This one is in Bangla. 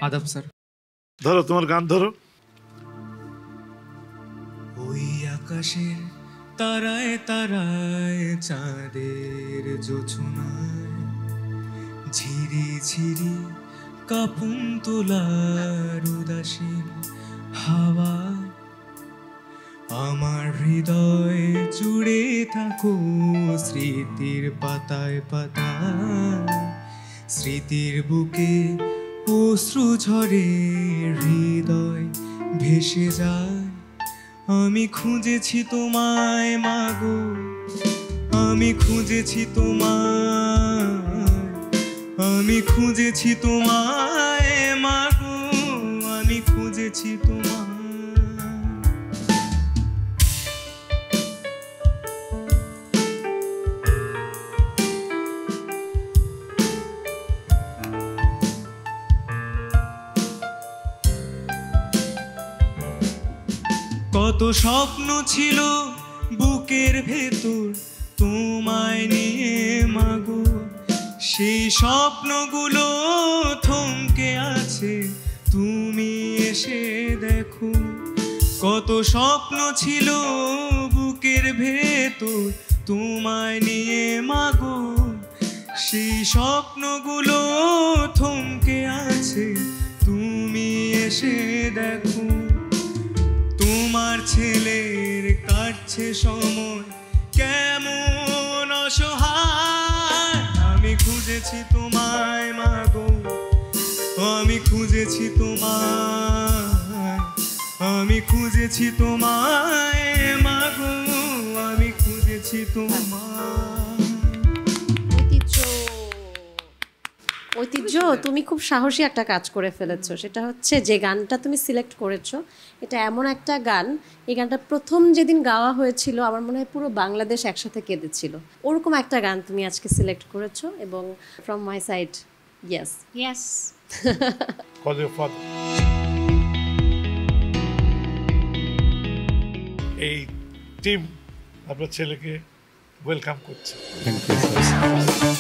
আদাব স্যার। ধরো তোমার গান ধরো। ওই আকাশের তারায় তারায় চাঁদের জোছনায় ঝিরি ঝিরি কাপুন তোলার উদাসীন হাওয়া আমার হৃদয় জুড়ে থাকো স্মৃতির পাতায় পাতায়, স্মৃতির বুকে অশ্রু ঝরে হৃদয় ভেসে যায়। আমি খুঁজেছি তোমায় মাগো, আমি খুঁজেছি তোমায়, আমি খুঁজেছি তোমায় মাগো, আমি খুঁজেছি তোমায়। কত স্বপ্ন ছিল বুকের ভেতর তোমায় নিয়ে মাগো, সেই স্বপ্নগুলো থমকে আছে তুমি এসে দেখো। কত স্বপ্ন ছিল বুকের ভেতর তোমায় নিয়ে মাগো, সেই স্বপ্নগুলো থমকে আছে তুমি এসে দেখো। তোমার ছেলের কাটছে সময় কেমন অসহায়, আমি খুঁজেছি তোমায় মাগো, আমি খুঁজেছি তোমায়, আমি খুঁজেছি তোমায় মাগো, আমি খুঁজেছি তোমায়। ঐতিহ্য, তুমি খুব সাহসী একটা কাজ করে ফেলেছো। সেটা হচ্ছে যে গানটা তুমি সিলেক্ট করেছো, এটা এমন একটা গান, এই গানটা প্রথম যেদিন গাওয়া হয়েছিল আমার মনে হয় পুরো বাংলাদেশ একসাথে কেঁদেছিল। ওরকম একটা গান তুমি আজকে সিলেক্ট করেছো এবং from my side yes yes. Call your father. এই টিম আপনার ছেলেকে ওয়েলকাম করছে। Thank you sir.